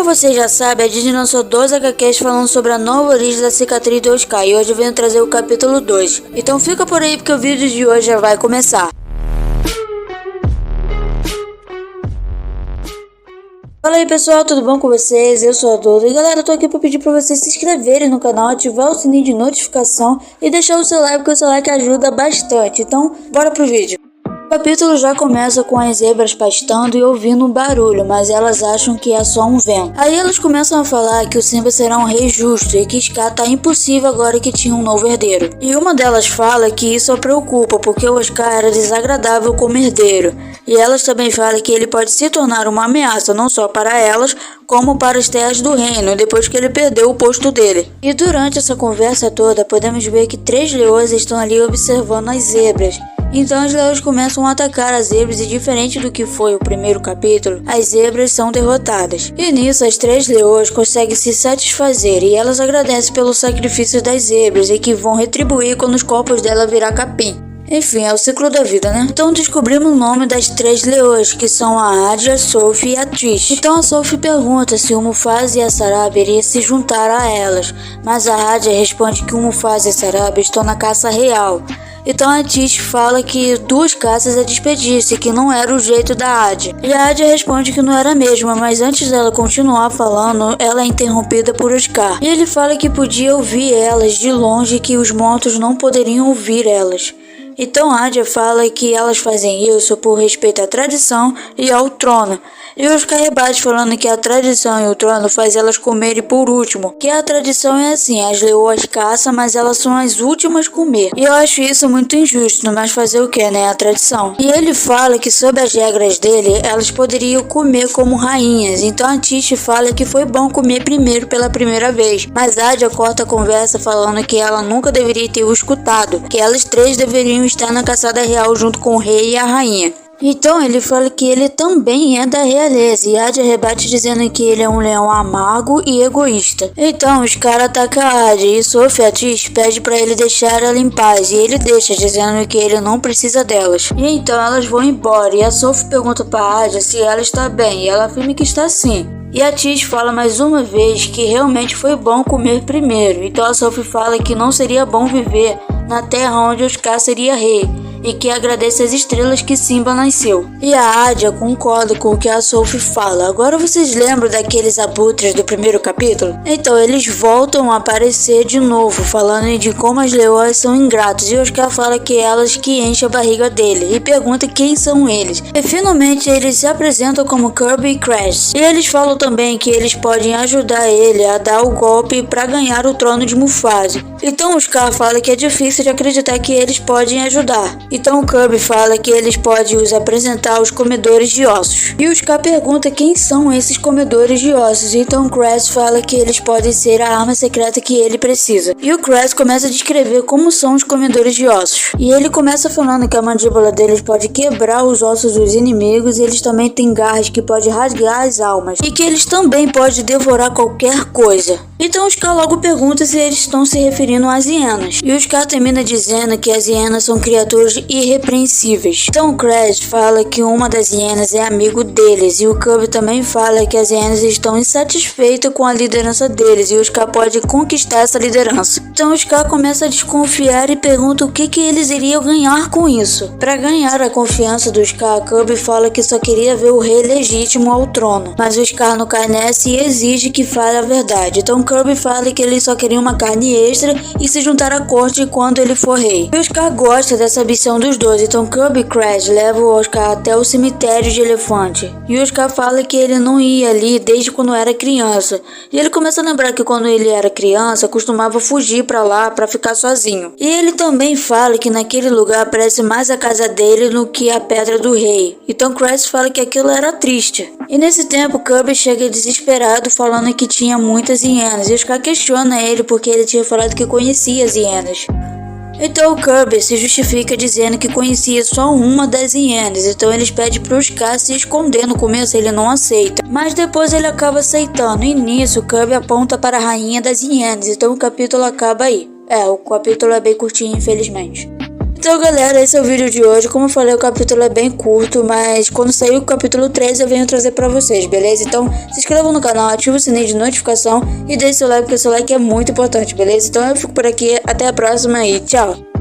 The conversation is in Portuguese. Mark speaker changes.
Speaker 1: Como você já sabe, a Disney lançou 12 HQs falando sobre a nova origem da cicatriz do Scar e hoje eu venho trazer o capítulo 2. Então fica por aí porque o vídeo de hoje já vai começar. Fala aí pessoal, tudo bom com vocês? Eu sou a Duda e galera, eu tô aqui pra pedir pra vocês se inscreverem no canal, ativar o sininho de notificação e deixar o seu like, porque o seu like ajuda bastante. Então, bora pro vídeo. O capítulo já começa com as zebras pastando e ouvindo um barulho, mas elas acham que é só um vento. Aí elas começam a falar que o Simba será um rei justo e que Scar tá impossível agora que tinha um novo herdeiro. E uma delas fala que isso a preocupa porque o Scar era desagradável como herdeiro. E elas também falam que ele pode se tornar uma ameaça não só para elas, como para as terras do reino, depois que ele perdeu o posto dele. E durante essa conversa toda, podemos ver que 3 leões estão ali observando as zebras. Então as leões começam a atacar as zebras e diferente do que foi o primeiro capítulo, as zebras são derrotadas. E nisso as 3 leões conseguem se satisfazer e elas agradecem pelo sacrifício das zebras e que vão retribuir quando os corpos dela virar capim. Enfim, é o ciclo da vida, né? Então descobrimos o nome das 3 leões, que são a Adia, a Sophie e a Trish. Então a Sophie pergunta se o Mufasa e a Saraba iriam se juntar a elas, mas a Adia responde que o Mufasa e a Saraba estão na caça real. Então a Trish fala que 2 caças é desperdício e que não era o jeito da Adia. E a Adia responde que não era mesmo, mas antes dela continuar falando, ela é interrompida por Scar. E ele fala que podia ouvir elas de longe e que os mortos não poderiam ouvir elas. Então Adia fala que elas fazem isso por respeito à tradição e ao trono. E os rebate falando que a tradição e o trono faz elas comerem por último. Que a tradição é assim, as leoas caçam, mas elas são as últimas a comer. E eu acho isso muito injusto, mas fazer o que, né? A tradição. E ele fala que sob as regras dele, elas poderiam comer como rainhas. Então a Tish fala que foi bom comer primeiro pela primeira vez. Mas Adia corta a conversa falando que ela nunca deveria ter o escutado. Que elas 3 deveriam estar na caçada real junto com o rei e a rainha. Então ele fala que ele também é da realeza e Adia rebate dizendo que ele é um leão amargo e egoísta. Então os caras atacam a Adia e Sophie, a Trish, pede pra ele deixar ela em paz e ele deixa dizendo que ele não precisa delas. E então elas vão embora e a Sophie pergunta pra Adia se ela está bem e ela afirma que está sim. E a Tish fala mais uma vez que realmente foi bom comer primeiro. Então a Sophie fala que não seria bom viver na terra onde Scar seria rei e que agradece as estrelas que Simba nasceu. E a Adia concorda com o que a Sophie fala. Agora vocês lembram daqueles abutres do primeiro capítulo? Então eles voltam a aparecer de novo, falando de como as leoas são ingratos. E Scar fala que elas que enchem a barriga dele e pergunta quem são eles. E finalmente eles se apresentam como Kirby e Crash. E eles falam também que eles podem ajudar ele a dar o golpe para ganhar o trono de Mufasa. Então o Scar fala que é difícil de acreditar que eles podem ajudar. Então o Kirby fala que eles podem os apresentar aos comedores de ossos. E o Scar pergunta quem são esses comedores de ossos. Então o Crash fala que eles podem ser a arma secreta que ele precisa. E o Crash começa a descrever como são os comedores de ossos. E ele começa falando que a mandíbula deles pode quebrar os ossos dos inimigos. E eles também têm garras que podem rasgar as almas. E que eles também podem devorar qualquer coisa. Então o Scar logo pergunta se eles estão se referindo às hienas. E o Scar termina dizendo que as hienas são criaturas irrepreensíveis. Então o Crash fala que uma das hienas é amigo deles. E o Kirby também fala que as hienas estão insatisfeitas com a liderança deles. E o Scar pode conquistar essa liderança. Então o Scar começa a desconfiar e pergunta o que eles iriam ganhar com isso. Para ganhar a confiança do Scar, Kirby fala que só queria ver o rei legítimo ao trono. Mas o Scar não cai nessa e exige que fale a verdade. Então Kirby fala que ele só queria uma carne extra e se juntar à corte quando ele for rei. E o Scar gosta dessa ambição dos dois, então Kirby e Crash levam o Scar até o cemitério de elefante. E o Scar fala que ele não ia ali desde quando era criança. E ele começa a lembrar que quando ele era criança, costumava fugir pra lá pra ficar sozinho. E ele também fala que naquele lugar parece mais a casa dele do que a Pedra do Rei. Então Crash fala que aquilo era triste. E nesse tempo Kirby chega desesperado falando que tinha muitas hienas. E o Scar questiona ele porque ele tinha falado que conhecia as hienas. Então o Kirby se justifica dizendo que conhecia só uma das hienas, então eles pedem pro Scar se esconder. No começo ele não aceita, mas depois ele acaba aceitando, e nisso o Kirby aponta para a rainha das hienas, então o capítulo acaba aí. O capítulo é bem curtinho, infelizmente. Então, galera, esse é o vídeo de hoje. Como eu falei, o capítulo é bem curto, mas quando sair o capítulo 13 eu venho trazer pra vocês, beleza? Então, se inscrevam no canal, ative o sininho de notificação e deixe seu like, porque seu like é muito importante, beleza? Então eu fico por aqui, até a próxima e tchau!